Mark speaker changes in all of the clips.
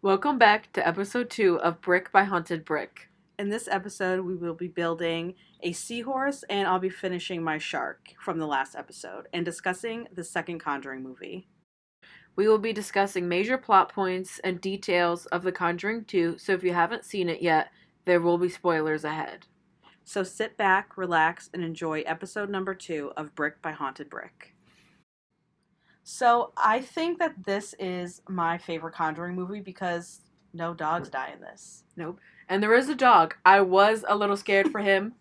Speaker 1: Welcome back to episode 2 of Brick by Haunted Brick.
Speaker 2: In this episode, we will be building a seahorse, and I'll be finishing my shark from the last episode and discussing the second Conjuring movie.
Speaker 1: We will be discussing major plot points and details of The Conjuring 2, so if you haven't seen it yet, there will be spoilers ahead.
Speaker 2: So sit back, relax, and enjoy episode number 2 of Brick by Haunted Brick. So I think that this is my favorite Conjuring movie because no dogs die in this.
Speaker 1: Nope. And there is a dog. I was a little scared for him.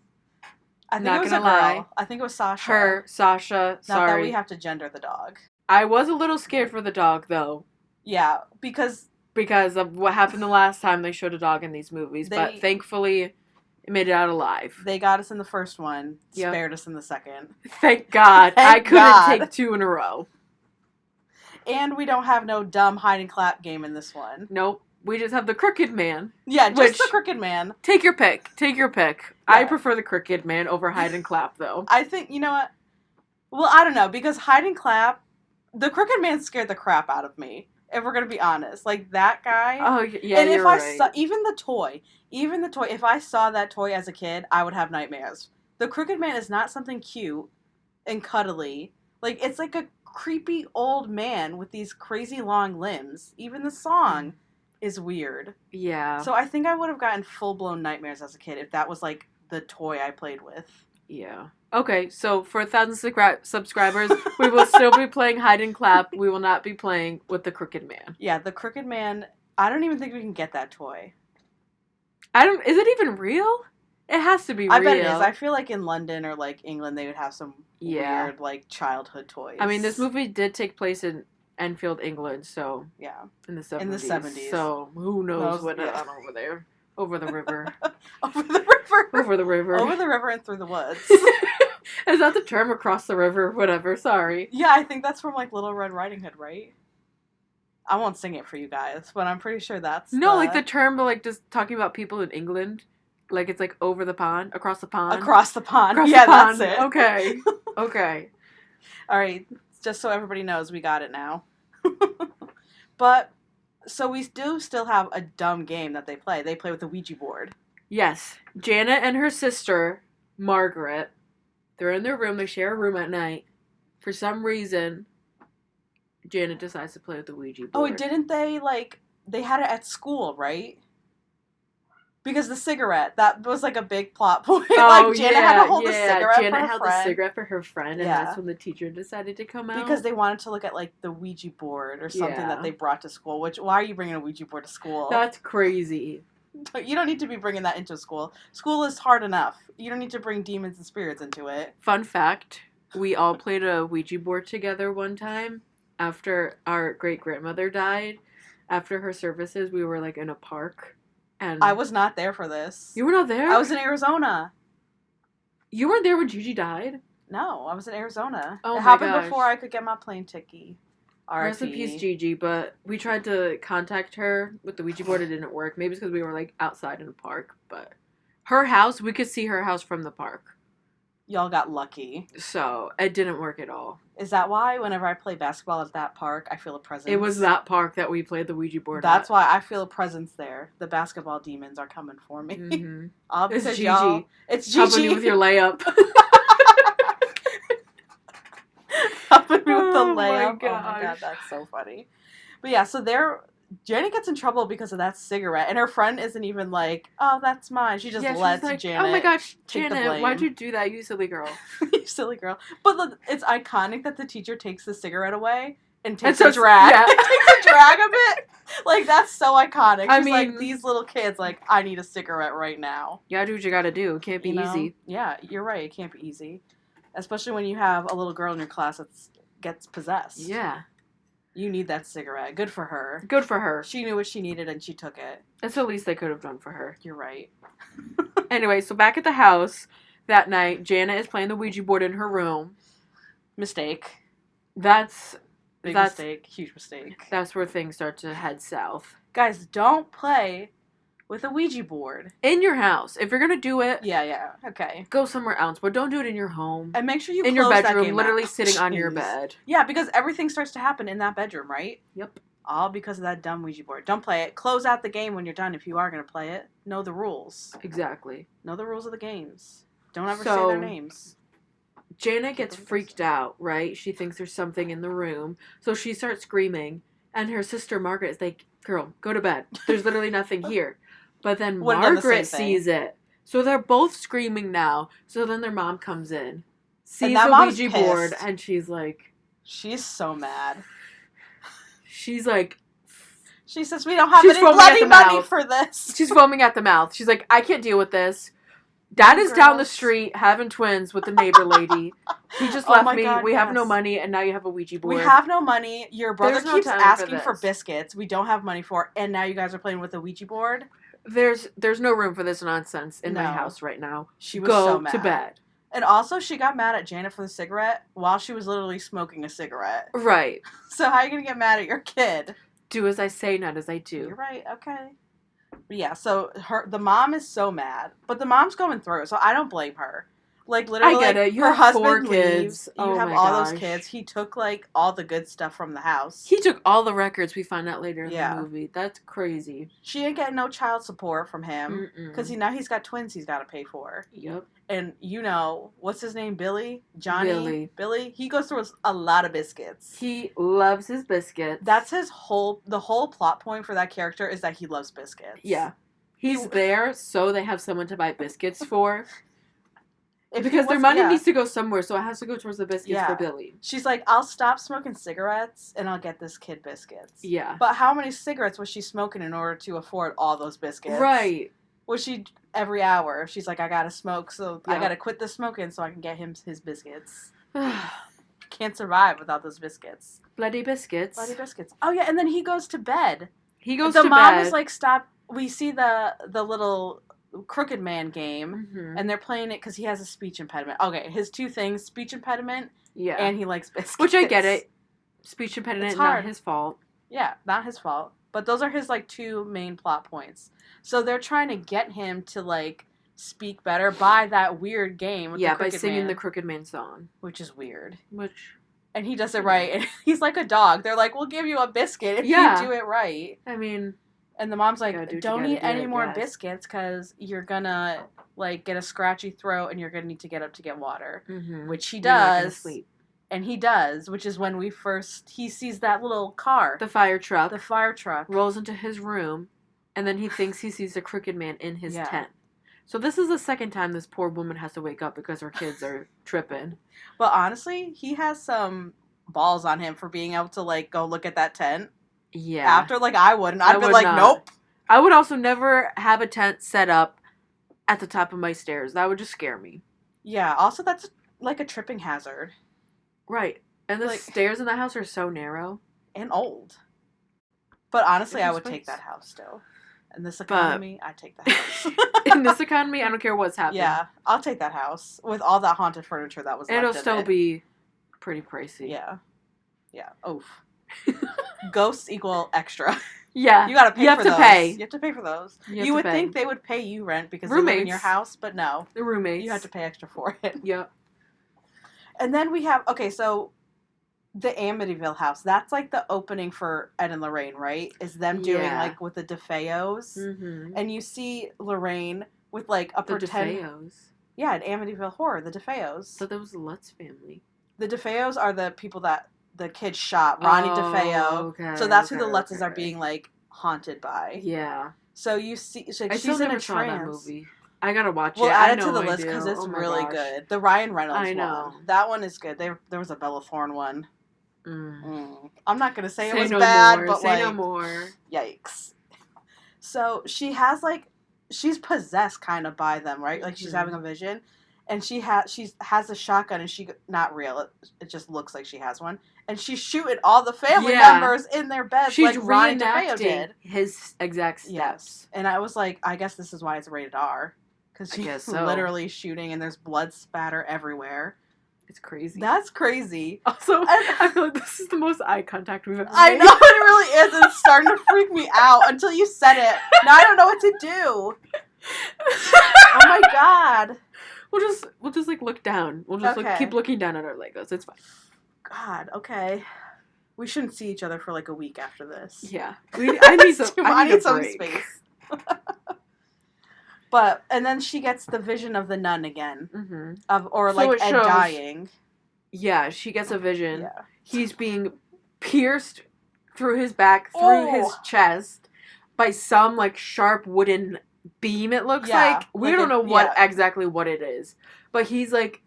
Speaker 2: I think
Speaker 1: Not
Speaker 2: it was
Speaker 1: gonna
Speaker 2: a girl.
Speaker 1: lie.
Speaker 2: I think it was Sasha.
Speaker 1: Her, Sasha,
Speaker 2: Not that
Speaker 1: sorry.
Speaker 2: we have to gender the dog.
Speaker 1: I was a little scared for the dog, though.
Speaker 2: Yeah, because
Speaker 1: of what happened the last time they showed a dog in these movies. But thankfully, it made it out alive.
Speaker 2: They got us in the first one,
Speaker 1: Yep.
Speaker 2: spared us in the second.
Speaker 1: Thank God.
Speaker 2: Thank
Speaker 1: I couldn't
Speaker 2: God.
Speaker 1: take 2 in a row.
Speaker 2: And we don't have no dumb hide and clap game in this one.
Speaker 1: Nope. We just have the Crooked Man.
Speaker 2: Yeah, just the Crooked Man.
Speaker 1: Take your pick. Take your pick.
Speaker 2: Yeah.
Speaker 1: I prefer the Crooked Man over hide and clap, though.
Speaker 2: I think, you know what? Well, I don't know, because hide and clap, the Crooked Man scared the crap out of me, if we're going to be honest. Like, that guy.
Speaker 1: Oh, yeah,
Speaker 2: and
Speaker 1: you're
Speaker 2: if I
Speaker 1: right.
Speaker 2: saw, even the toy, if I saw that toy as a kid, I would have nightmares. The Crooked Man is not something cute and cuddly. Like, it's like a creepy old man with these crazy long limbs. Even the song is weird.
Speaker 1: Yeah.
Speaker 2: So I think I would have gotten full-blown nightmares as a kid if that was, like, the toy I played with.
Speaker 1: Yeah. Okay, so for 1,000 subscribers, we will still be playing hide and clap. We will not be playing with the Crooked Man.
Speaker 2: Yeah, the Crooked Man, I don't even think we can get that toy.
Speaker 1: Is it even real? It has to be real.
Speaker 2: I bet it is. I feel like in London or, like, England, they would have some weird, like, childhood toys.
Speaker 1: I mean, this movie did take place in Enfield, England, so...
Speaker 2: Yeah.
Speaker 1: In the 70s.
Speaker 2: In the 70s.
Speaker 1: So, who knows what went on over there. Over the river.
Speaker 2: Over the river.
Speaker 1: Over the river.
Speaker 2: Over the river and through the woods.
Speaker 1: Is that the term? Across the river? Whatever, sorry.
Speaker 2: Yeah, I think that's from, like, Little Red Riding Hood, right? I won't sing it for you guys, but I'm pretty sure that's
Speaker 1: like, the term, but, like, just talking about people in England. Like, it's, like, over the pond? Across the pond?
Speaker 2: Across the pond.
Speaker 1: Across
Speaker 2: yeah,
Speaker 1: the pond.
Speaker 2: that's it.
Speaker 1: Okay. Okay.
Speaker 2: All right, just so everybody knows, we got it now. But, so we do still have a dumb game that they play. They play with the Ouija board.
Speaker 1: Yes. Janet and her sister, Margaret, they're in their room. They share a room at night. For some reason, Janet decides to play with the Ouija board.
Speaker 2: Oh, didn't they, like, they had it at school, right? Because the cigarette, that was, like, a big plot point.
Speaker 1: Oh,
Speaker 2: like, Janet had to hold the cigarette
Speaker 1: Janet
Speaker 2: for her
Speaker 1: held
Speaker 2: friend.
Speaker 1: the cigarette for her friend, and that's when the teacher decided to come out.
Speaker 2: Because they wanted to look at, like, the Ouija board or something that they brought to school. Which, why are you bringing a Ouija board to school?
Speaker 1: That's crazy.
Speaker 2: You don't need to be bringing that into school. School is hard enough. You don't need to bring demons and spirits into it.
Speaker 1: Fun fact, we all played a Ouija board together one time after our great-grandmother died. After her services, we were, like, in a park. And
Speaker 2: I was not there for this.
Speaker 1: You were not there?
Speaker 2: I was in Arizona.
Speaker 1: You weren't there when Gigi died?
Speaker 2: No, I was in Arizona.
Speaker 1: Oh,
Speaker 2: it happened before I could get my plane ticket.
Speaker 1: Rest in peace, Gigi, but we tried to contact her with the Ouija board. It didn't work. Maybe it's because we were, like, outside in a park, but her house, we could see her house from the park.
Speaker 2: Y'all got lucky.
Speaker 1: So, it didn't work at all.
Speaker 2: Is that why whenever I play basketball at that park, I feel a presence?
Speaker 1: It was that park that we played the Ouija board
Speaker 2: That's why I feel a presence there. The basketball demons are coming for me.
Speaker 1: Mm-hmm.
Speaker 2: It's Gigi. It's Gigi.
Speaker 1: Helping you with your layup.
Speaker 2: Helping me with the layup.
Speaker 1: Oh
Speaker 2: my god, that's so funny. But yeah, so Janet gets in trouble because of that cigarette, and her friend isn't even like, "Oh, that's mine." She just lets
Speaker 1: like,
Speaker 2: Janet.
Speaker 1: Oh my gosh,
Speaker 2: take the
Speaker 1: Janet,
Speaker 2: blame.
Speaker 1: why'd you do that, you silly girl?
Speaker 2: You silly girl. But look, it's iconic that the teacher takes the cigarette away and takes
Speaker 1: a
Speaker 2: a drag.
Speaker 1: Yeah.
Speaker 2: Takes a drag of it. Like, that's so iconic.
Speaker 1: I
Speaker 2: She's
Speaker 1: mean,
Speaker 2: like, these little kids, like, I need a cigarette right now.
Speaker 1: You gotta do what you gotta do. It can't be easy.
Speaker 2: Yeah, you're right. It can't be easy. Especially when you have a little girl in your class that gets possessed.
Speaker 1: Yeah.
Speaker 2: You need that cigarette. Good for her.
Speaker 1: Good for her.
Speaker 2: She knew what she needed and she took it.
Speaker 1: That's the least they could have done for her.
Speaker 2: You're right.
Speaker 1: Anyway, so back at the house that night, Janet is playing the Ouija board in her room.
Speaker 2: Mistake.
Speaker 1: That's
Speaker 2: mistake. Huge mistake.
Speaker 1: That's where things start to head south.
Speaker 2: Guys, don't play with a Ouija board.
Speaker 1: In your house. If you're going to do it,
Speaker 2: yeah, okay.
Speaker 1: Go somewhere else, but don't do it in your home.
Speaker 2: And make sure you
Speaker 1: in
Speaker 2: close
Speaker 1: your bedroom,
Speaker 2: that game
Speaker 1: literally
Speaker 2: out.
Speaker 1: sitting on your bed.
Speaker 2: Yeah, because everything starts to happen in that bedroom, right?
Speaker 1: Yep.
Speaker 2: All because of that dumb Ouija board. Don't play it. Close out the game when you're done if you are going to play it. Know the rules.
Speaker 1: Exactly.
Speaker 2: Know the rules of the games. Don't ever say
Speaker 1: So,
Speaker 2: their names.
Speaker 1: Janet gets freaked out, right? She thinks there's something in the room. So she starts screaming. And her sister Margaret is like, girl, go to bed. There's literally nothing here. But then Margaret sees it. So they're both screaming now. So then their mom comes in. Sees the Ouija board. And she's like...
Speaker 2: She's so mad.
Speaker 1: She's like...
Speaker 2: She says, we don't have any bloody money for this.
Speaker 1: She's foaming at the mouth. She's like, I can't deal with this. Dad is down the street having twins with the neighbor lady. He just left me. We have no money, and now you have a Ouija board.
Speaker 2: We have no money. Your brother keeps asking for biscuits. We don't have money for it, and now you guys are playing with a Ouija board?
Speaker 1: There's no room for this nonsense in my house right now.
Speaker 2: She was so mad.
Speaker 1: Go to bed.
Speaker 2: And also, she got mad at Janet for the cigarette while she was literally smoking a cigarette.
Speaker 1: Right.
Speaker 2: So how are you going to get mad at your kid?
Speaker 1: Do as I say, not as I do.
Speaker 2: You're right. Okay. But yeah, so the mom is so mad. But the mom's going through it, so I don't blame her. Like, literally,
Speaker 1: I get it. You
Speaker 2: her
Speaker 1: have
Speaker 2: husband
Speaker 1: 4 kids.
Speaker 2: Leaves. You have all those kids. He took, like, all the good stuff from the house.
Speaker 1: He took all the records, we find out later in the movie. That's crazy.
Speaker 2: She didn't get no child support from him. Because now he's got twins he's got to pay for.
Speaker 1: Yep.
Speaker 2: And, what's his name? Billy? Johnny? Billy? He goes through a lot of biscuits.
Speaker 1: He loves his biscuits.
Speaker 2: That's the whole plot point for that character is that he loves biscuits.
Speaker 1: Yeah. He's there so they have someone to buy biscuits for. Because their money needs to go somewhere, so it has to go towards the biscuits for Billy.
Speaker 2: She's like, I'll stop smoking cigarettes, and I'll get this kid biscuits.
Speaker 1: Yeah.
Speaker 2: But how many cigarettes was she smoking in order to afford all those biscuits?
Speaker 1: Right.
Speaker 2: Was she, every hour, she's like, I gotta smoke, so I gotta quit the smoking so I can get him his biscuits. Can't survive without those biscuits.
Speaker 1: Bloody biscuits.
Speaker 2: Bloody biscuits. Oh, yeah, and then he goes to bed.
Speaker 1: The
Speaker 2: mom is like, stop. We see the little... Crooked Man game, and they're playing it because he has a speech impediment. Okay, his 2 things, speech impediment, and he likes biscuits.
Speaker 1: Which I get it. Speech impediment, not his fault.
Speaker 2: Yeah, not his fault. But those are his, 2 main plot points. So they're trying to get him to, speak better by that weird game with the Crooked
Speaker 1: by singing
Speaker 2: Man,
Speaker 1: the Crooked Man song.
Speaker 2: which is weird.
Speaker 1: And
Speaker 2: he does it right. And he's like a dog. They're like, we'll give you a biscuit if you do it right.
Speaker 1: I mean...
Speaker 2: And the mom's like, don't eat any more biscuits because you're going to, get a scratchy throat and you're going to need to get up to get water. Mm-hmm. Which he does. Sleep. And he does, which is when he sees that little car.
Speaker 1: The fire truck.
Speaker 2: The fire truck.
Speaker 1: Rolls into his room, and then he thinks he sees the Crooked Man in his tent. So this is the second time this poor woman has to wake up because her kids are tripping.
Speaker 2: But honestly, he has some balls on him for being able to, go look at that tent.
Speaker 1: Yeah.
Speaker 2: After, I wouldn't. I'd be like, nope.
Speaker 1: I would also never have a tent set up at the top of my stairs. That would just scare me.
Speaker 2: Yeah. Also, that's, a tripping hazard.
Speaker 1: Right. And the stairs in the house are so narrow.
Speaker 2: And old. But honestly, I would take that house still. In this economy, I'd take that house.
Speaker 1: In this economy, I don't care what's happening.
Speaker 2: Yeah. I'll take that house. With all that haunted furniture that was left in it.
Speaker 1: It'll still be pretty pricey.
Speaker 2: Yeah. Yeah. Oof. Ghosts equal extra.
Speaker 1: Yeah.
Speaker 2: You gotta pay for those. You have to pay for those. You would think they would pay you rent because they live in your house, but no.
Speaker 1: The roommates.
Speaker 2: You have to pay extra for it.
Speaker 1: Yep.
Speaker 2: And then we have, so the Amityville house, that's the opening for Ed and Lorraine, right? Is them doing with the DeFeos. Mm-hmm. And you see Lorraine with a pretend... The
Speaker 1: DeFeos?
Speaker 2: Yeah, in Amityville Horror, the DeFeos.
Speaker 1: So that was the Lutz family.
Speaker 2: The DeFeos are the people that the kid shot, Ronnie DeFeo. Okay, so that's who the Lutzes are being haunted by.
Speaker 1: Yeah.
Speaker 2: So you see, she's in a trance.
Speaker 1: That movie. I gotta watch it.
Speaker 2: We'll add it to the list because it's really good. The Ryan Reynolds one, that one is good. There was a Bella Thorne one. I'm not gonna say it was bad, but
Speaker 1: say no more.
Speaker 2: Yikes. So she has she's possessed kind of by them, right? She's having a vision. And she has a shotgun, and not real. It just looks like she has one, and she's shooting all the family members in their beds,
Speaker 1: she's
Speaker 2: like Ronnie DeFeo did.
Speaker 1: His exact steps.
Speaker 2: Yes. And I was like, I guess this is why it's rated R, because she's literally shooting, and there's blood spatter everywhere.
Speaker 1: It's crazy.
Speaker 2: That's crazy.
Speaker 1: Also, I feel like this is the most eye contact we've ever made.
Speaker 2: I know, it really is. And it's starting to freak me out until you said it. Now I don't know what to do. Oh my god.
Speaker 1: We'll just look down. We'll just keep looking down at our Legos. It's fine.
Speaker 2: God, okay. We shouldn't see each other for like a week after this.
Speaker 1: Yeah. I need some
Speaker 2: break. Space. But, and then she gets the vision of the nun again. Mm-hmm. Or like Ed dying.
Speaker 1: Yeah, she gets a vision. Yeah. He's being pierced through his back, through his chest, by some like sharp wooden beam, it looks like. We don't know exactly what it is. But he's like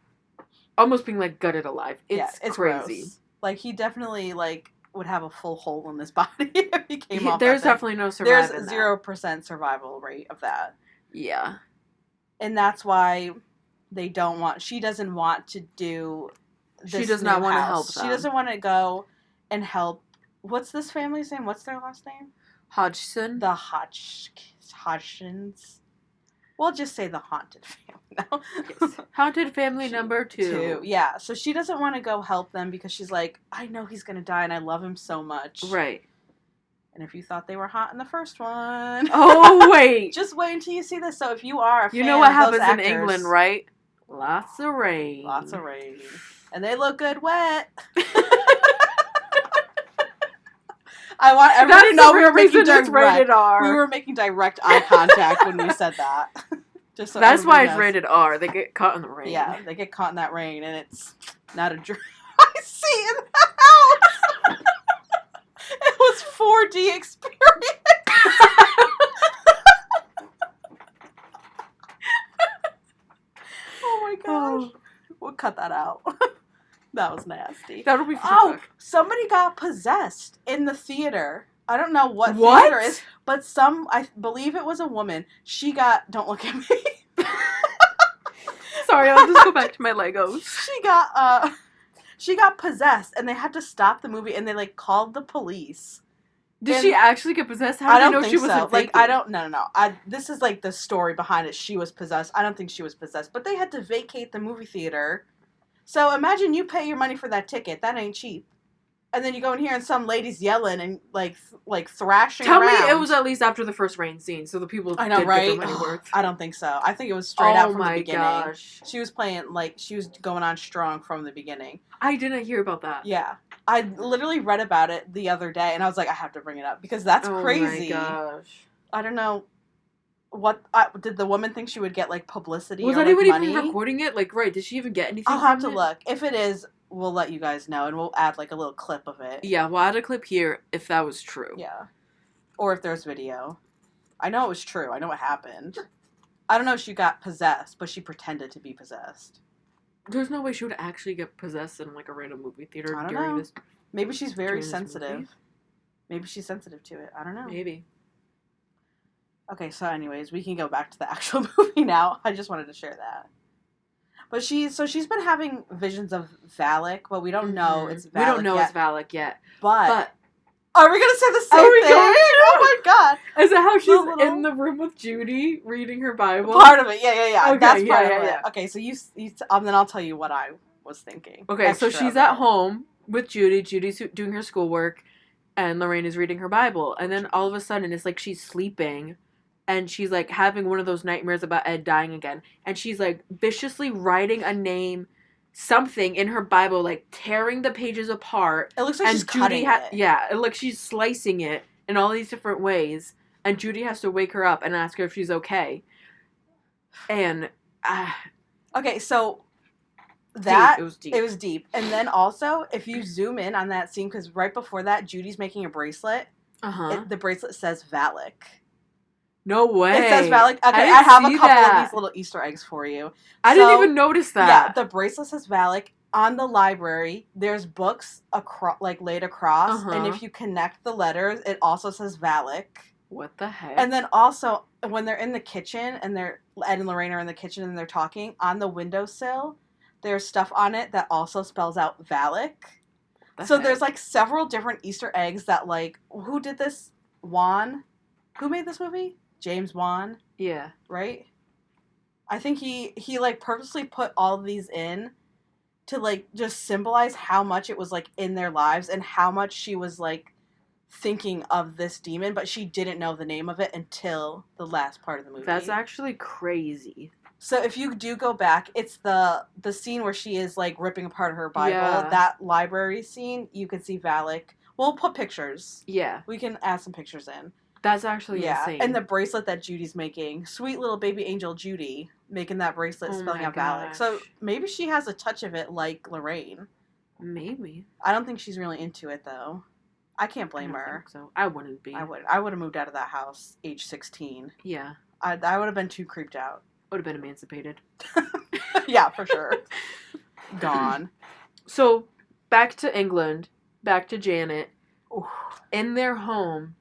Speaker 1: almost being like gutted alive. It's crazy.
Speaker 2: Gross. Like he definitely like would have a full hole in his body if he came off.
Speaker 1: There's definitely no survival.
Speaker 2: There's 0% survival rate of that.
Speaker 1: Yeah.
Speaker 2: And that's why she doesn't want to do this. She does not want to help them. She doesn't want to go and help. What's this family's name? What's their last name?
Speaker 1: Hodgson.
Speaker 2: The Hodgsons. We'll just say the haunted family now.
Speaker 1: Yes. Haunted family number 2.
Speaker 2: Yeah. So she doesn't want to go help them because she's like, I know he's going to die and I love him so much.
Speaker 1: Right.
Speaker 2: And if you thought they were hot in the first one.
Speaker 1: Oh, wait.
Speaker 2: Just wait until you see this. So if you are a fan
Speaker 1: you know what
Speaker 2: of
Speaker 1: happens
Speaker 2: those actors,
Speaker 1: in England, right? Lots of rain.
Speaker 2: Lots of rain. And they look good wet. I want everybody to know we were making rated R. We were making direct eye contact when we said that.
Speaker 1: Just so that's why it's rated R. They get caught in the rain.
Speaker 2: Yeah, they get caught in that rain, and it's not a dream. I see in the house. It was 4D experience. Oh my gosh. We'll cut that out. That was nasty.
Speaker 1: That'll be fun.
Speaker 2: Oh, somebody got possessed in the theater. I don't know what theater it is, but I believe it was a woman. Don't look at me.
Speaker 1: Sorry, I'll just go back to my Legos.
Speaker 2: She got possessed, and they had to stop the movie, and they like called the police.
Speaker 1: Did she actually get possessed? How did they know she wasn't faking?
Speaker 2: I don't. No. This is like the story behind it. She was possessed. I don't think she was possessed, but they had to vacate the movie theater. So imagine you pay your money for that ticket. That ain't cheap. And then you go in here and some lady's yelling and like thrashing around.
Speaker 1: Tell me it was at least after the first rain scene, so the people did get their money worth.
Speaker 2: I don't think so. I think it was straight out from the beginning. Oh my gosh. She was playing, she was going on strong from the beginning.
Speaker 1: I didn't hear about that.
Speaker 2: Yeah. I literally read about it the other day, and I was like, I have to bring it up, because that's crazy. Oh my gosh. I don't know. Did the woman think she would get, publicity
Speaker 1: was
Speaker 2: or,
Speaker 1: anyone
Speaker 2: money?
Speaker 1: even recording it? Did she even get anything
Speaker 2: I'll have to look. If it is, we'll let you guys know, and we'll add, a little clip of it.
Speaker 1: Yeah, we'll add a clip here if that was true.
Speaker 2: Yeah. Or if there's video. I know it was true. I know what happened. I don't know if she got possessed, but she pretended to be possessed.
Speaker 1: There's no way she would actually get possessed in, a random movie theater during this.
Speaker 2: Maybe she's very sensitive. Maybe she's sensitive to it. I don't know.
Speaker 1: Maybe.
Speaker 2: Okay, so anyways, we can go back to the actual movie now. I just wanted to share that. But she's been having visions of Valak, but we don't know it's Valak
Speaker 1: We don't know it's Valak yet.
Speaker 2: But are we going to say the same thing? Oh my god.
Speaker 1: Is that how she's in the room with Judy reading her Bible?
Speaker 2: Part of it, yeah. Okay, that's part of it. Okay, so you then I'll tell you what I was thinking.
Speaker 1: Okay, so she's at home with Judy. Judy's doing her schoolwork, and Lorraine is reading her Bible. And then all of a sudden, it's like she's sleeping, and she's, having one of those nightmares about Ed dying again. And she's, viciously writing a name, something in her Bible, tearing the pages apart.
Speaker 2: It looks like she's cutting it.
Speaker 1: Yeah, it looks she's slicing it in all these different ways. And Judy has to wake her up and ask her if she's okay. And,
Speaker 2: okay, so that...
Speaker 1: It was deep.
Speaker 2: It was deep. And then also, if you zoom in on that scene, because right before that, Judy's making a bracelet. The bracelet says Valak.
Speaker 1: No way.
Speaker 2: It says Valak. Okay, I have a couple of these little Easter eggs for you.
Speaker 1: I didn't even notice that.
Speaker 2: Yeah, the bracelet says Valak. On the library, there's books laid across, and if you connect the letters, it also says Valak.
Speaker 1: What the heck?
Speaker 2: And then also, when they're in the kitchen, and Ed and Lorraine are in the kitchen and they're talking, on the windowsill, there's stuff on it that also spells out Valak. So there's several different Easter eggs that who did this? Wan? Who made this movie? James Wan?
Speaker 1: Yeah.
Speaker 2: Right? I think he purposely put all of these in to just symbolize how much it was in their lives and how much she was thinking of this demon, but she didn't know the name of it until the last part of the movie.
Speaker 1: That's actually crazy.
Speaker 2: So if you do go back, it's the scene where she is like ripping apart her Bible.
Speaker 1: Yeah.
Speaker 2: That library scene, you can see Valak. We'll put pictures.
Speaker 1: Yeah.
Speaker 2: We can add some pictures in.
Speaker 1: That's actually insane.
Speaker 2: And the bracelet that Judy's making. Sweet little baby angel Judy making that bracelet spelling out Valak. So maybe she has a touch of it like Lorraine.
Speaker 1: Maybe.
Speaker 2: I don't think she's really into it though. I can't blame her.
Speaker 1: Think so I wouldn't be.
Speaker 2: I would have moved out of that house age 16.
Speaker 1: Yeah.
Speaker 2: I would have been too creeped out.
Speaker 1: Would have been emancipated.
Speaker 2: Yeah, for sure. Gone.
Speaker 1: So, back to England. Back to Janet.
Speaker 2: Oof.
Speaker 1: In their home,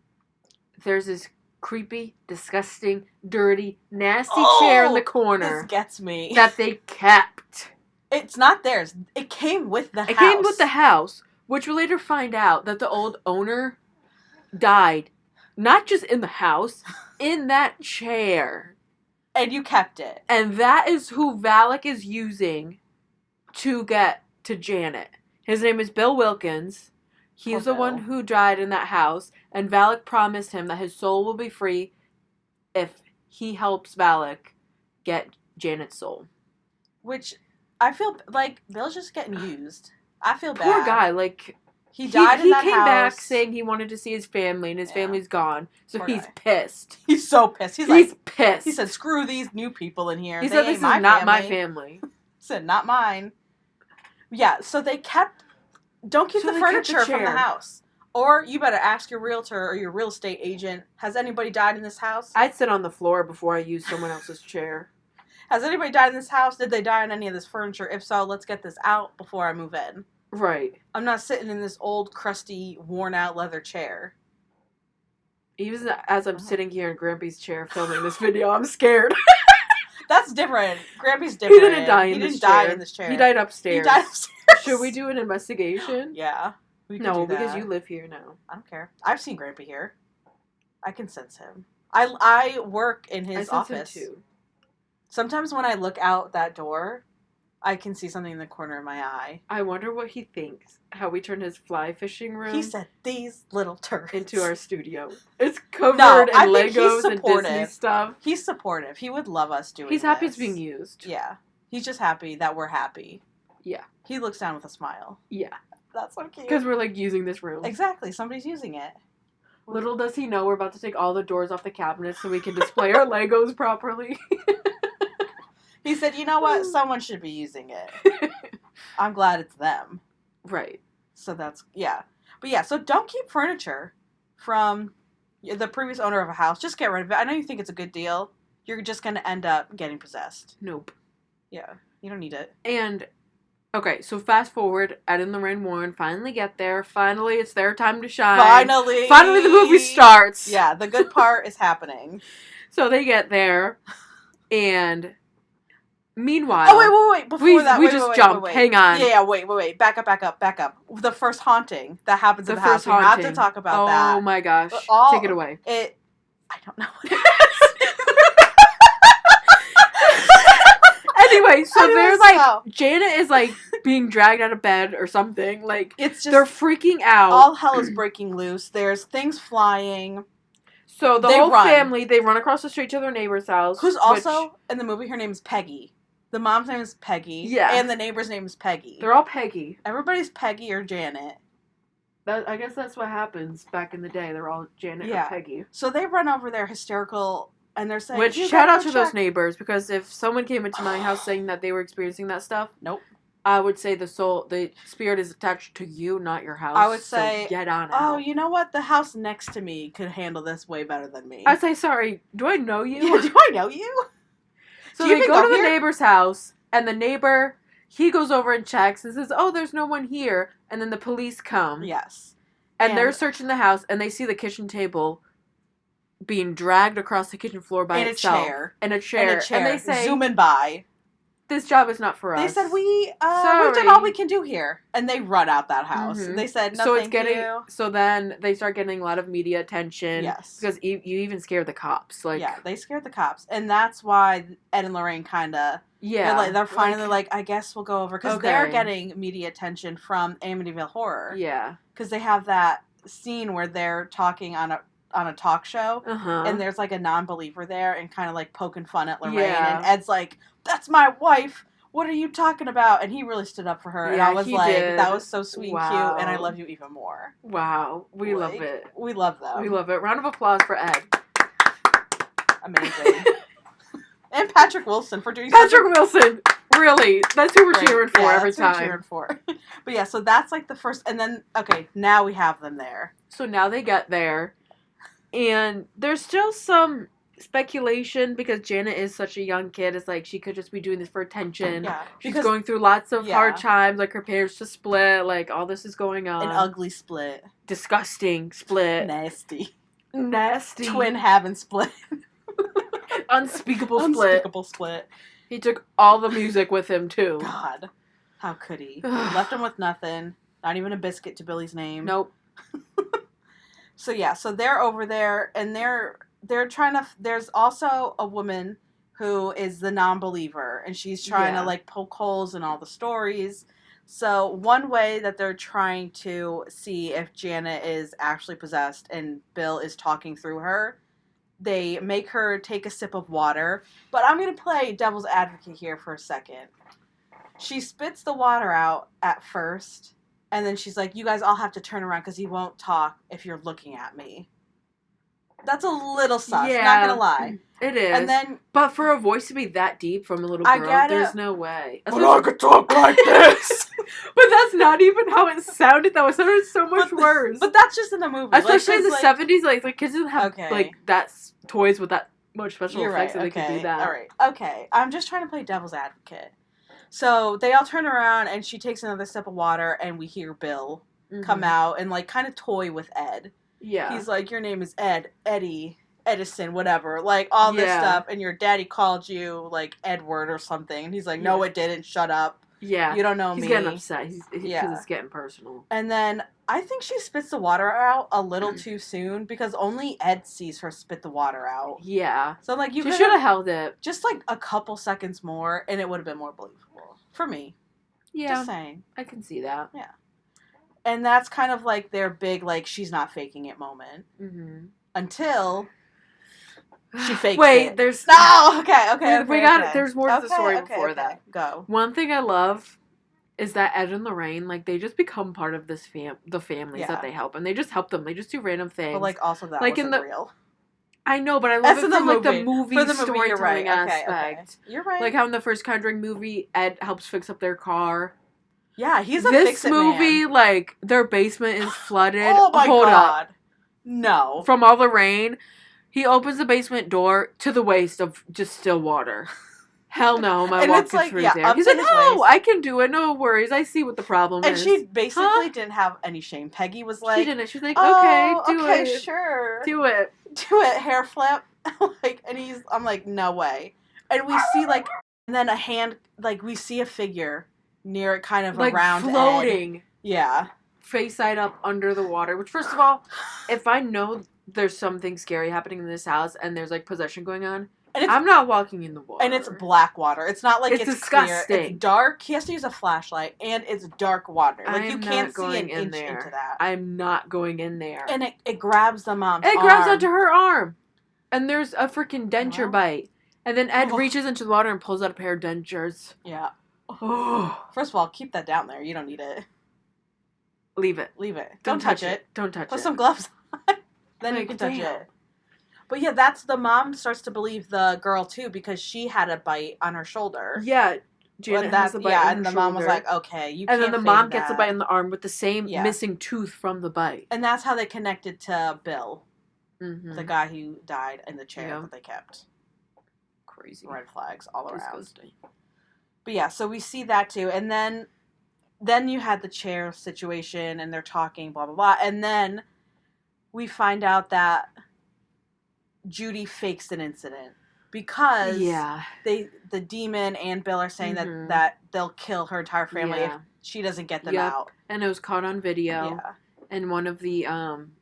Speaker 1: there's this creepy, disgusting, dirty, nasty chair in the corner.
Speaker 2: This gets me.
Speaker 1: That they kept.
Speaker 2: It's not theirs. It came with the house.
Speaker 1: It came with the house, which we later find out that the old owner died. Not just in the house, in that chair.
Speaker 2: And you kept it.
Speaker 1: And that is who Valak is using to get to Janet. His name is Bill Wilkins. He's the one who died in that house. And Valak promised him that his soul will be free if he helps Valak get Janet's soul.
Speaker 2: Which, I feel like Bill's just getting used. I feel bad.
Speaker 1: Poor guy, like...
Speaker 2: He died in that house.
Speaker 1: He came back saying he wanted to see his family, and his family's gone. So
Speaker 2: Poor
Speaker 1: he's
Speaker 2: guy.
Speaker 1: pissed.
Speaker 2: He's so pissed.
Speaker 1: He's pissed.
Speaker 2: He said, screw these new people in here.
Speaker 1: He said, this is not my family.
Speaker 2: He said, not mine. Yeah, so they kept... Don't keep the furniture from the house. Or you better ask your realtor or your real estate agent, has anybody died in this house?
Speaker 1: I'd sit on the floor before I use someone else's chair.
Speaker 2: Has anybody died in this house? Did they die on any of this furniture? If so, let's get this out before I move in.
Speaker 1: Right.
Speaker 2: I'm not sitting in this old, crusty, worn-out leather chair.
Speaker 1: Even as I'm sitting here in Grampy's chair filming this video, I'm scared.
Speaker 2: That's different. Grampy's different.
Speaker 1: He didn't die in this chair.
Speaker 2: Die in this chair.
Speaker 1: He died upstairs.
Speaker 2: He died upstairs.
Speaker 1: Should we do an investigation?
Speaker 2: Yeah. We could
Speaker 1: no,
Speaker 2: do that.
Speaker 1: because you live here now.
Speaker 2: I don't care. I've seen Grampy here. I can sense him. I work in his office.
Speaker 1: Him too.
Speaker 2: Sometimes when I look out that door, I can see something in the corner of my eye.
Speaker 1: I wonder what he thinks. How we turned his fly fishing room.
Speaker 2: He said, "These little turds."
Speaker 1: Into our studio. It's covered in Legos and Disney stuff.
Speaker 2: He's supportive. He would love us doing.
Speaker 1: He's happy
Speaker 2: this.
Speaker 1: it's being used.
Speaker 2: Yeah. He's just happy that we're happy.
Speaker 1: Yeah.
Speaker 2: He looks down with a smile.
Speaker 1: Yeah.
Speaker 2: That's so cute.
Speaker 1: Because we're like using this room.
Speaker 2: Exactly. Somebody's using it.
Speaker 1: Little does he know we're about to take all the doors off the cabinets so we can display our Legos properly.
Speaker 2: He said, you know what? Someone should be using it. I'm glad it's them.
Speaker 1: Right.
Speaker 2: So that's, yeah. But yeah, so don't keep furniture from the previous owner of a house. Just get rid of it. I know you think it's a good deal. You're just going to end up getting possessed.
Speaker 1: Nope.
Speaker 2: Yeah. You don't need it.
Speaker 1: And, okay, so fast forward. Ed and Lorraine Warren finally get there. Finally, it's their time to shine.
Speaker 2: Finally.
Speaker 1: Finally, the movie starts.
Speaker 2: Yeah, the good part is happening.
Speaker 1: So they get there, and... Meanwhile...
Speaker 2: Oh, wait. Before that,
Speaker 1: we just jumped. Hang on.
Speaker 2: Yeah, wait. Back up. The first haunting that happens in the house. We have to talk about that.
Speaker 1: Oh, my gosh. Take it away.
Speaker 2: I don't know what it is.
Speaker 1: Anyway, so they're like... Janet is, like, being dragged out of bed or something. Like,
Speaker 2: it's just...
Speaker 1: They're freaking out.
Speaker 2: All hell is breaking loose. There's things flying.
Speaker 1: So the whole family, they run across the street to their neighbor's house.
Speaker 2: Who's also, in the movie, her name is Peggy. The mom's name is Peggy.
Speaker 1: Yeah.
Speaker 2: And the neighbor's name is Peggy.
Speaker 1: They're all Peggy.
Speaker 2: Everybody's Peggy or Janet.
Speaker 1: I guess that's what happens back in the day. They're all Janet or Peggy.
Speaker 2: So they run over there hysterical, and they're saying...
Speaker 1: Which, shout out to those neighbors, because if someone came into my house saying that they were experiencing that stuff...
Speaker 2: Nope.
Speaker 1: I would say the spirit is attached to you, not your house.
Speaker 2: I would say...
Speaker 1: So get on out.
Speaker 2: Oh, you know what? The house next to me could handle this way better than me.
Speaker 1: I'd say, sorry, do I know you?
Speaker 2: Yeah, do I know you?
Speaker 1: So they go to the neighbor's house, and the neighbor, he goes over and checks and says, oh, there's no one here. And then the police come.
Speaker 2: Yes.
Speaker 1: And they're searching the house, and they see the kitchen table being dragged across the kitchen floor by itself. In a chair. And they say,
Speaker 2: zooming by.
Speaker 1: This job is not for us.
Speaker 2: They said, we've done all we can do here. And they run out that house.
Speaker 1: Mm-hmm.
Speaker 2: They said, no, thank you.
Speaker 1: So then they start getting a lot of media attention.
Speaker 2: Yes.
Speaker 1: Because you even scared the cops. Like,
Speaker 2: yeah, they scared the cops. And that's why Ed and Lorraine kind of... Yeah. They're finally like, I guess we'll go over. Because they're getting media attention from Amityville Horror.
Speaker 1: Yeah.
Speaker 2: Because they have that scene where they're talking on on a talk show, and there's like a non-believer there and kind of like poking fun at Lorraine, and Ed's like, "That's my wife. What are you talking about?" And he really stood up for her, and I was like, "That was so sweet and cute, and I love you even more."
Speaker 1: Wow, we love it.
Speaker 2: We love them.
Speaker 1: We love it. Round of applause for Ed.
Speaker 2: Amazing. And Patrick Wilson for doing
Speaker 1: Wilson. Really, that's who we're cheering for every time.
Speaker 2: That's who we're cheering for. But yeah, so that's like the first, and then now we have them there. So
Speaker 1: now they get there, and there's still some speculation because Janet is such a young kid. It's like she could just be doing this for attention.
Speaker 2: Yeah,
Speaker 1: she's going through lots of hard times. Like her parents just split. Like all this is going on.
Speaker 2: An ugly split.
Speaker 1: Disgusting split.
Speaker 2: Nasty.
Speaker 1: Twin
Speaker 2: having split.
Speaker 1: Unspeakable split. He took all the music with him, too.
Speaker 2: God. How could he? He left him with nothing. Not even a biscuit to Billy's name.
Speaker 1: Nope.
Speaker 2: So they're over there, and they're trying to... There's also a woman who is the non-believer, and she's trying to, like, poke holes in all the stories. So one way that they're trying to see if Janet is actually possessed and Bill is talking through her, they make her take a sip of water. But I'm going to play devil's advocate here for a second. She spits the water out at first, and then she's like, "You guys all have to turn around because he won't talk if you're looking at me." That's a little sus, not going to lie.
Speaker 1: It is.
Speaker 2: And then,
Speaker 1: but for a voice to be that deep from a little girl, there's no way.
Speaker 2: But I could talk like this.
Speaker 1: But that's not even how it sounded, though. It sounded so much worse.
Speaker 2: But that's just in the movie.
Speaker 1: Especially in the 70s, like kids didn't have toys with that much special effects that they could do that.
Speaker 2: All right. Okay. I'm just trying to play devil's advocate. So they all turn around, and she takes another sip of water, and we hear Bill come out and like kind of toy with Ed.
Speaker 1: Yeah.
Speaker 2: He's like, "Your name is Ed, Eddie, Edison, whatever." Like, all this stuff. And your daddy called you, like, Edward or something. And he's like, "No, it didn't. Shut up.
Speaker 1: Yeah.
Speaker 2: You don't know me."
Speaker 1: He's getting upset. Because it's getting personal.
Speaker 2: And then I think she spits the water out a little too soon because only Ed sees her spit the water out.
Speaker 1: Yeah.
Speaker 2: So, like, you
Speaker 1: should have held it.
Speaker 2: Just, like, a couple seconds more, and it would have been more believable. For me.
Speaker 1: Yeah.
Speaker 2: Just saying.
Speaker 1: I can see that.
Speaker 2: Yeah. And that's kind of like their big, like, she's not faking it moment.
Speaker 1: Mm-hmm.
Speaker 2: Until she fakes it.
Speaker 1: Wait, there's...
Speaker 2: No! Okay.
Speaker 1: We got it. There's more to the story before that.
Speaker 2: Go.
Speaker 1: One thing I love is that Ed and Lorraine, like, they just become part of this the families that they help. And they just help them. They just do random things.
Speaker 2: But, like, also that
Speaker 1: like
Speaker 2: wasn't real.
Speaker 1: I know, but I love it from, like, the movie storytelling
Speaker 2: right.
Speaker 1: aspect.
Speaker 2: Okay. You're right.
Speaker 1: Like how in the first Conjuring movie, Ed helps fix up their car.
Speaker 2: Yeah, he's a
Speaker 1: This
Speaker 2: fix-it
Speaker 1: movie,
Speaker 2: man.
Speaker 1: like, their basement is flooded.
Speaker 2: Oh my
Speaker 1: Hold
Speaker 2: God.
Speaker 1: up.
Speaker 2: No.
Speaker 1: From all the rain. He opens the basement door to the waist of just still water. Hell no, am I walking through there? He's like, "Oh, I can do it. No worries. I see what the problem is."
Speaker 2: And she basically didn't have any shame. Peggy was like...
Speaker 1: She didn't. She was like, "Okay, do it.
Speaker 2: Okay, sure.
Speaker 1: Do it.
Speaker 2: Do it, hair flip." Like, and I'm like, "No way." And we see, like... And then a hand... Like, we see a figure near it, kind of
Speaker 1: like
Speaker 2: around
Speaker 1: floating.
Speaker 2: Ed. Yeah.
Speaker 1: Face side up under the water. Which, first of all, if I know there's something scary happening in this house and there's, like, possession going on... And I'm not walking in the water.
Speaker 2: And it's black water. It's not like it's
Speaker 1: disgusting.
Speaker 2: Clear. It's dark. He has to use a flashlight, and it's dark water. Like, you can't see an inch
Speaker 1: there.
Speaker 2: into that.
Speaker 1: I'm not going in there.
Speaker 2: And it grabs the mom's arm.
Speaker 1: It grabs onto her arm. And there's a freaking denture bite. And then Ed reaches into the water and pulls out a pair of dentures.
Speaker 2: Yeah. First of all, keep that down there. You don't need it.
Speaker 1: Leave it.
Speaker 2: Don't touch it.
Speaker 1: Don't touch it.
Speaker 2: Put some gloves on. Then you can touch it. But yeah, that's the mom starts to believe the girl too because she had a bite on her shoulder.
Speaker 1: Yeah, Janet has a bite on her
Speaker 2: and the
Speaker 1: shoulder.
Speaker 2: mom was like, "Okay, you."
Speaker 1: And
Speaker 2: can't
Speaker 1: then the mom gets a bite in the arm with the same missing tooth from the bite.
Speaker 2: And that's how they connected to Bill, the guy who died in the chair that they kept.
Speaker 1: Crazy
Speaker 2: red flags all around.
Speaker 1: Disgusting.
Speaker 2: But yeah, so we see that too, and then you had the chair situation, and they're talking, blah blah blah, and then we find out that Judy fakes an incident because the demon and Bill are saying that they'll kill her entire family if she doesn't get them out.
Speaker 1: And it was caught on video. Yeah. And one of the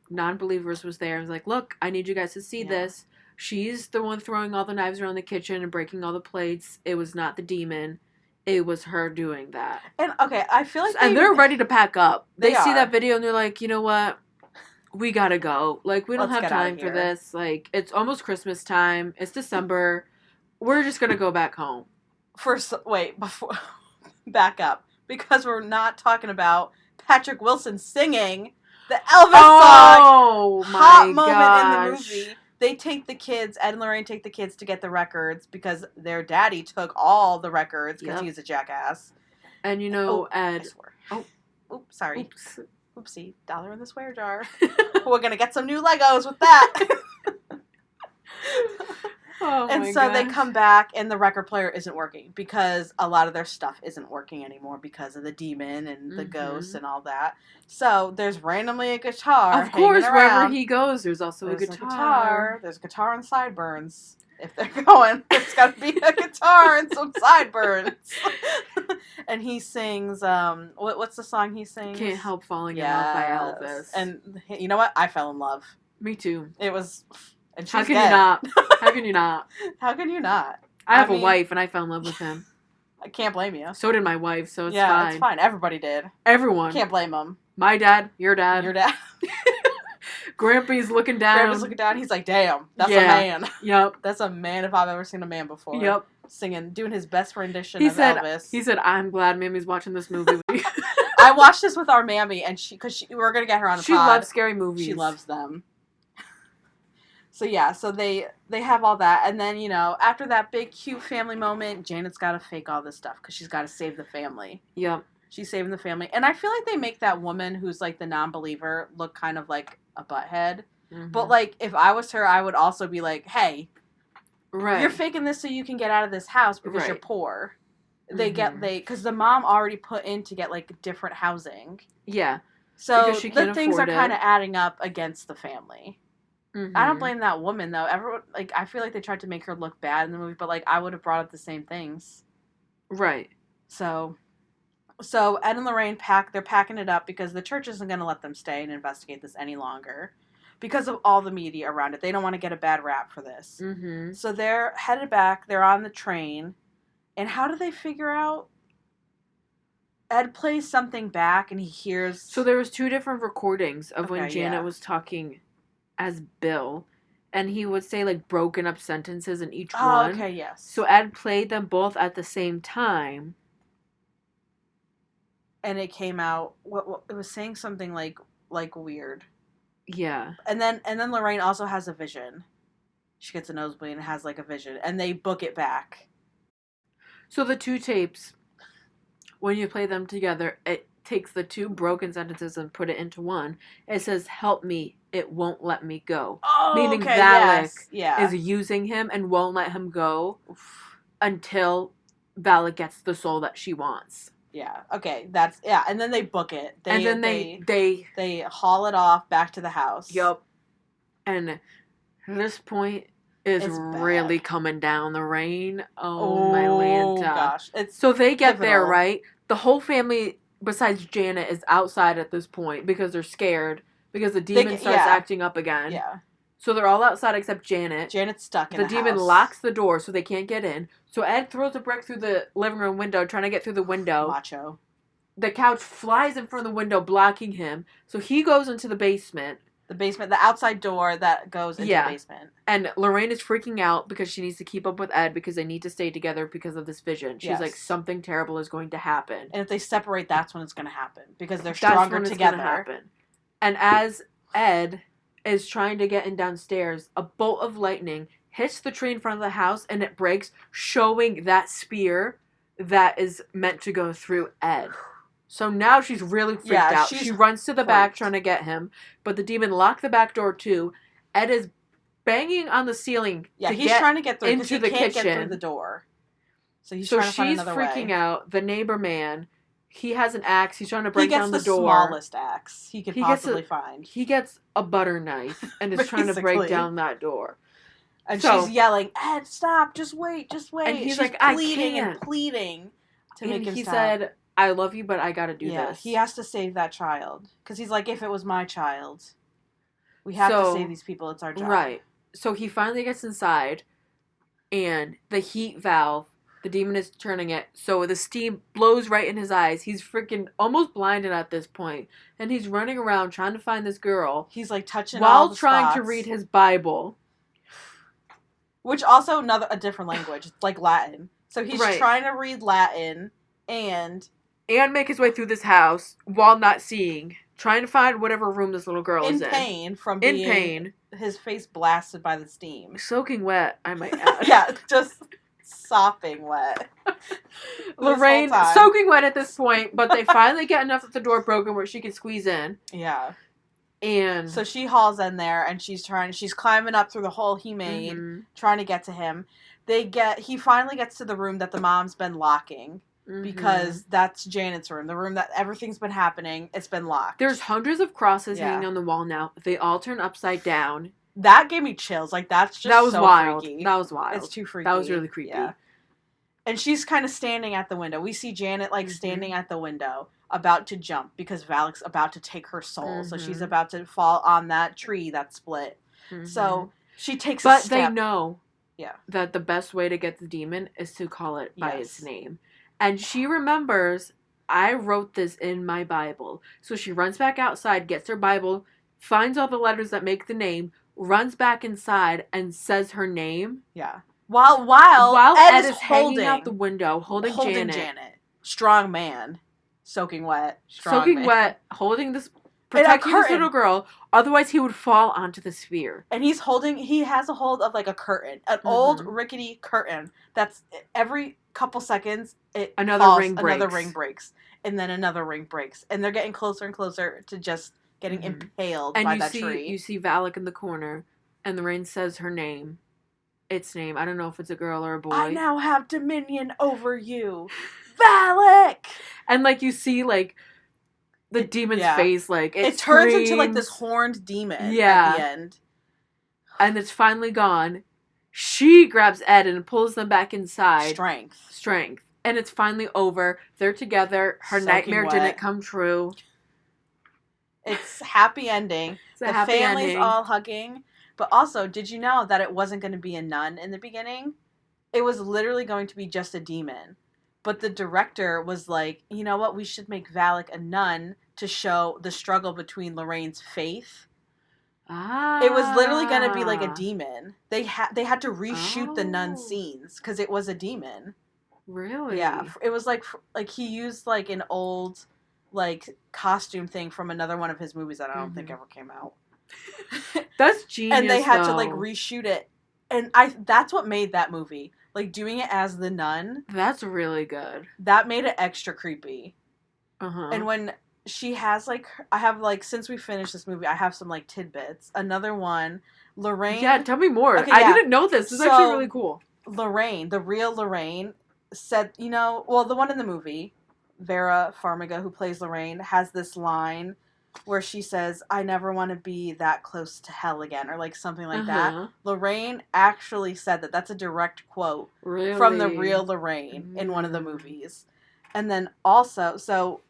Speaker 1: non-believers was there and was like, "Look, I need you guys to see this. She's the one throwing all the knives around the kitchen and breaking all the plates. It was not the demon. It was her doing that."
Speaker 2: And okay, I feel like
Speaker 1: they're ready to pack up. They see that video and they're like, "You know what? we gotta go. Like, we don't
Speaker 2: Let's
Speaker 1: have
Speaker 2: get outta
Speaker 1: time for
Speaker 2: here.
Speaker 1: this. Like, it's almost Christmas time. It's December. We're just gonna go back home.
Speaker 2: Before back up, because we're not talking about Patrick Wilson singing the Elvis song.
Speaker 1: Oh my
Speaker 2: Hot moment
Speaker 1: gosh.
Speaker 2: in the movie. They take the kids, Ed and Lorraine take the kids to get the records because their daddy took all the records because
Speaker 1: Yep.
Speaker 2: he's a jackass.
Speaker 1: And you know,
Speaker 2: I
Speaker 1: Ed.
Speaker 2: swear.
Speaker 1: Oh.
Speaker 2: Oops, sorry.
Speaker 1: Oops.
Speaker 2: Oopsie. $1 in the swear jar. We're gonna get some new Legos with that.
Speaker 1: Oh
Speaker 2: and
Speaker 1: my
Speaker 2: so they
Speaker 1: gosh.
Speaker 2: come back and the record player isn't working because a lot of their stuff isn't working anymore because of the demon and the ghosts and all that. So there's randomly a guitar.
Speaker 1: Of course,
Speaker 2: hanging
Speaker 1: wherever
Speaker 2: around.
Speaker 1: he goes, there's also
Speaker 2: There's
Speaker 1: a guitar.
Speaker 2: There's guitar and sideburns. If they're going, there's got to be a guitar and some sideburns. And he sings, what's the song he sings?
Speaker 1: Can't Help Falling in Love by Elvis.
Speaker 2: And you know what? I fell in love.
Speaker 1: Me too.
Speaker 2: It was... And
Speaker 1: How
Speaker 2: she's
Speaker 1: can
Speaker 2: dead.
Speaker 1: you not? How can you not?
Speaker 2: How can you not?
Speaker 1: I have a wife and I fell in love with him.
Speaker 2: I can't blame you.
Speaker 1: So did my wife, so it's fine.
Speaker 2: Yeah, it's fine. Everybody did.
Speaker 1: Everyone.
Speaker 2: Can't blame them.
Speaker 1: My dad, your dad.
Speaker 2: Your dad.
Speaker 1: Grampy's looking down.
Speaker 2: Grandpa's looking down. He's like, damn, that's a man.
Speaker 1: Yep.
Speaker 2: That's a man if I've ever seen a man before.
Speaker 1: Yep.
Speaker 2: Singing, doing his best rendition of Elvis.
Speaker 1: He said, I'm glad Mammy's watching this movie.
Speaker 2: I watched this with our Mammy, and because we were going to get her on a pod.
Speaker 1: She loves scary movies.
Speaker 2: She loves them. So yeah, so they have all that, and then, you know, after that big cute family moment, Janet's got to fake all this stuff because she's got to save the family.
Speaker 1: Yep.
Speaker 2: She's saving the family, and I feel like they make that woman who's like the non-believer look kind of like a butthead. Mm-hmm. But like, if I was her, I would also be like, hey,
Speaker 1: right,
Speaker 2: you're faking this so you can get out of this house because you're poor. Because the mom already put in to get like different housing.
Speaker 1: Yeah.
Speaker 2: So the things are kind of adding up against the family. Mm-hmm. I don't blame that woman though. Everyone, like, I feel like they tried to make her look bad in the movie, but like I would have brought up the same things.
Speaker 1: Right.
Speaker 2: So Ed and Lorraine they're packing it up because the church isn't going to let them stay and investigate this any longer because of all the media around it. They don't want to get a bad rap for this. Mm-hmm. So they're headed back. They're on the train. And how do they figure out? Ed plays something back and he hears...
Speaker 1: So there was 2 different recordings of when Janet was talking as Bill, and he would say like broken up sentences in each one.
Speaker 2: Oh, okay, yes.
Speaker 1: So Ed played them both at the same time.
Speaker 2: And it came out, it was saying something like weird.
Speaker 1: Yeah.
Speaker 2: And then Lorraine also has a vision. She gets a nosebleed and has like a vision, and they book it back.
Speaker 1: So the 2 tapes, when you play them together, it takes the 2 broken sentences and put it into one. It says, help me, it won't let me go.
Speaker 2: Oh,
Speaker 1: meaning
Speaker 2: okay,
Speaker 1: Valak
Speaker 2: yes.
Speaker 1: is using him and won't let him go until Valak gets the soul that she wants.
Speaker 2: Yeah, okay, and then they book it.
Speaker 1: And then
Speaker 2: they haul it off back to the house.
Speaker 1: Yep. And this point is really coming down the rain. Oh my Lanta.
Speaker 2: Gosh.
Speaker 1: So they get there, right? The whole family, besides Janet, is outside at this point because they're scared because the demon starts acting up again.
Speaker 2: Yeah.
Speaker 1: So they're all outside except Janet.
Speaker 2: Janet's stuck in
Speaker 1: the demon locks the door so they can't get in. So Ed throws a brick through the living room window, trying to get through the window.
Speaker 2: Macho.
Speaker 1: The couch flies in front of the window, blocking him. So he goes into the basement.
Speaker 2: The outside door that goes into the basement. And
Speaker 1: Lorraine is freaking out because she needs to keep up with Ed because they need to stay together because of this vision. She's like, something terrible is going to happen.
Speaker 2: And if they separate, that's when it's going to happen because they're stronger together. Happen.
Speaker 1: And as Ed is trying to get in downstairs, a bolt of lightning hits the tree in front of the house and it breaks, showing that spear that is meant to go through Ed. So now she's really freaked out. She runs to the back trying to get him, but the demon locked the back door too. Ed is banging on the ceiling.
Speaker 2: Yeah, he's trying to get through
Speaker 1: into the kitchen.
Speaker 2: Get through the door. So he's trying to find another way.
Speaker 1: So she's freaking out. The neighbor man, he has an axe. He's trying to break down the door.
Speaker 2: He gets the smallest axe he could possibly find.
Speaker 1: He gets a butter knife and is trying to break down that door.
Speaker 2: And she's yelling, Ed, stop! Just wait! Just wait!
Speaker 1: And he's like,
Speaker 2: pleading and pleading to make him stop. He
Speaker 1: said, I love you, but I gotta do this.
Speaker 2: He has to save that child. Because he's like, if it was my child, we have to save these people. It's our job.
Speaker 1: Right. So he finally gets inside, and the heat valve The demon is turning it, so the steam blows right in his eyes. He's freaking almost blinded at this point, and he's running around trying to find this girl.
Speaker 2: He's like touching
Speaker 1: while
Speaker 2: all the
Speaker 1: trying
Speaker 2: spots.
Speaker 1: to read his Bible,
Speaker 2: which also a different language. It's like Latin. So he's trying to read Latin and
Speaker 1: make his way through this house while not seeing, trying to find whatever room this little girl is in.
Speaker 2: Pain from being his face blasted by the steam,
Speaker 1: soaking wet, I might add.
Speaker 2: Yeah, just sopping wet.
Speaker 1: Lorraine soaking wet at this point, but they finally get enough of the door broken where she can squeeze in.
Speaker 2: Yeah.
Speaker 1: And
Speaker 2: so she hauls in there and she's climbing up through the hole he made, trying to get to him. He finally gets to the room that the mom's been locking. Because that's Janet's room. The room that everything's been happening, it's been locked.
Speaker 1: There's hundreds of crosses hanging on the wall now. They all turn upside down.
Speaker 2: That gave me chills. Like, that's just so
Speaker 1: wild.
Speaker 2: Freaky.
Speaker 1: That was wild.
Speaker 2: It's too freaky.
Speaker 1: That was really creepy.
Speaker 2: Yeah. And she's kind of standing at the window. We see Janet, standing at the window, about to jump, because Valak's about to take her soul. So she's about to fall on that tree that split. So she takes a step. But
Speaker 1: they know that the best way to get the demon is to call it by its name. And she remembers, I wrote this in my Bible. So she runs back outside, gets her Bible, finds all the letters that make the name, runs back inside, and says her name.
Speaker 2: Yeah. While Ed is
Speaker 1: hanging out the window, holding Janet.
Speaker 2: Strong man. Soaking wet.
Speaker 1: Wet, holding this, protecting this little girl. Otherwise, he would fall onto the sphere.
Speaker 2: And he has a hold of, like, a curtain. An old, rickety curtain that's every couple seconds, another ring breaks. And then another ring breaks. And they're getting closer and closer to just getting impaled by that tree.
Speaker 1: You see Valak in the corner, and Lorraine says her name. Its name. I don't know if it's a girl or a boy.
Speaker 2: I now have dominion over you. Valak!
Speaker 1: And, like, you see, like, the demon's face, like,
Speaker 2: it turns into, like, this horned demon at the end.
Speaker 1: And it's finally gone. She grabs Ed and pulls them back inside. Strength. And it's finally over. They're together. Her nightmare didn't come true.
Speaker 2: It's happy ending. The family's all hugging. But also, did you know that it wasn't going to be a nun in the beginning? It was literally going to be just a demon. But the director was like, you know what? We should make Valak a nun to show the struggle between Lorraine's faith. It was literally going to be like a demon. They had to reshoot the nun scenes because it was a demon.
Speaker 1: Really?
Speaker 2: Yeah. It was like he used like an old like costume thing from another one of his movies that I don't think ever came out.
Speaker 1: That's genius.
Speaker 2: And they had to like reshoot it. And that's what made that movie. Like doing it as the nun.
Speaker 1: That's really good.
Speaker 2: That made it extra creepy. And when she has like, I have like, since we finished this movie, I have some like tidbits. Another one, Lorraine.
Speaker 1: Yeah, tell me more. Okay, I didn't know this. This is actually really cool.
Speaker 2: Lorraine, the real Lorraine, said, the one in the movie, Vera Farmiga, who plays Lorraine, has this line where she says, I never want to be that close to hell again, or like something like that. Lorraine actually said that. That's a direct quote from the real Lorraine in one of the movies. And then also, so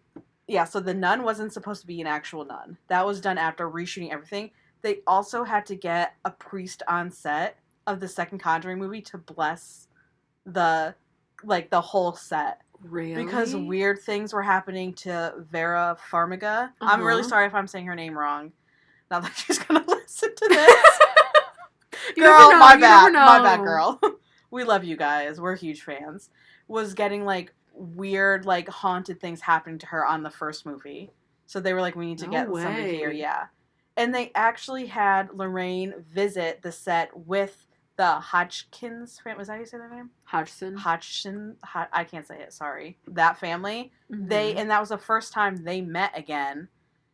Speaker 2: the nun wasn't supposed to be an actual nun. That was done after reshooting everything. They also had to get a priest on set of the second Conjuring movie to bless the whole set.
Speaker 1: Really?
Speaker 2: Because weird things were happening to Vera Farmiga. I'm really sorry if I'm saying her name wrong. Not that she's gonna listen to this. Girl, my bad, girl. We love you guys. We're huge fans. Was getting like weird, like haunted things happening to her on the first movie. So they were like, we need to get somebody here. Yeah. And they actually had Lorraine visit the set with the Hodgkins family. Was that how you say their name? Hodgson. I can't say it. Sorry. That family. And that was the first time they met again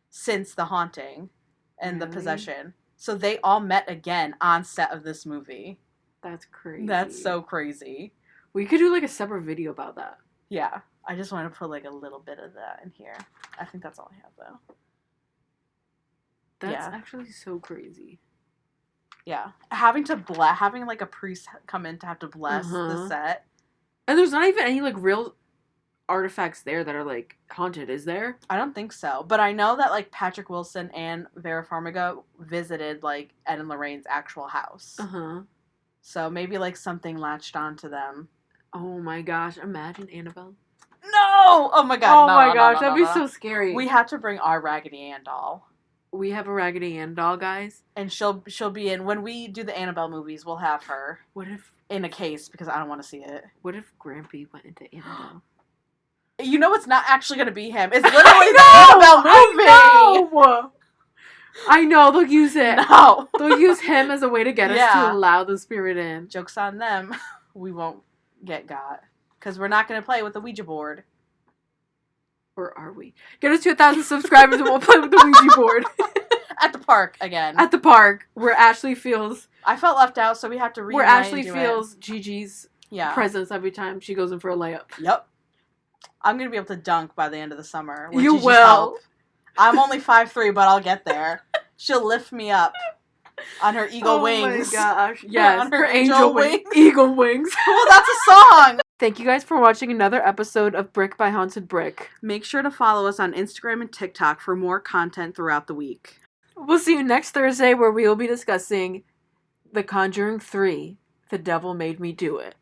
Speaker 2: since the haunting and the possession. So they all met again on set of this movie.
Speaker 1: That's crazy.
Speaker 2: That's so crazy.
Speaker 1: We could do like a separate video about that.
Speaker 2: Yeah. I just want to put like a little bit of that in here. I think that's all I have though.
Speaker 1: That's actually so crazy.
Speaker 2: Yeah. Having like a priest come in to have to bless the set.
Speaker 1: And there's not even any like real artifacts there that are like haunted, is there?
Speaker 2: I don't think so. But I know that like Patrick Wilson and Vera Farmiga visited like Ed and Lorraine's actual house. So maybe like something latched onto them.
Speaker 1: Oh my gosh! Imagine Annabelle.
Speaker 2: No! Oh my god!
Speaker 1: Oh
Speaker 2: no,
Speaker 1: my
Speaker 2: no,
Speaker 1: gosh,
Speaker 2: no,
Speaker 1: that'd
Speaker 2: no,
Speaker 1: be
Speaker 2: no.
Speaker 1: so scary.
Speaker 2: We have to bring our Raggedy Ann doll.
Speaker 1: We have a Raggedy Ann doll, guys.
Speaker 2: And she'll be in when we do the Annabelle movies. We'll have her.
Speaker 1: What if
Speaker 2: in a case because I don't want to see it.
Speaker 1: What if Grampy went into Annabelle?
Speaker 2: You know it's not actually going to be him. It's literally the Annabelle movie.
Speaker 1: I know they'll use it.
Speaker 2: No,
Speaker 1: they'll use him as a way to get us to allow the spirit in.
Speaker 2: Joke's on them. We won't get got because we're not going to play with the Ouija board.
Speaker 1: Or are we? Get us to 1,000 subscribers and we'll play with the Ouija board.
Speaker 2: At the park again.
Speaker 1: At the park, where Ashley feels...
Speaker 2: I felt left out, so we have to reunite.
Speaker 1: Where Ashley feels Gigi's presence every time she goes in for a layup.
Speaker 2: Yep. I'm going to be able to dunk by the end of the summer.
Speaker 1: You Gigi's will.
Speaker 2: Help. I'm only 5'3", but I'll get there. She'll lift me up on her eagle wings.
Speaker 1: Oh my gosh. Yes,
Speaker 2: on her angel wings.
Speaker 1: Eagle wings.
Speaker 2: Well, that's a song.
Speaker 1: Thank you guys for watching another episode of Brick by Haunted Brick.
Speaker 2: Make sure to follow us on Instagram and TikTok for more content throughout the week.
Speaker 1: We'll see you next Thursday where we will be discussing The Conjuring 3, The Devil Made Me Do It.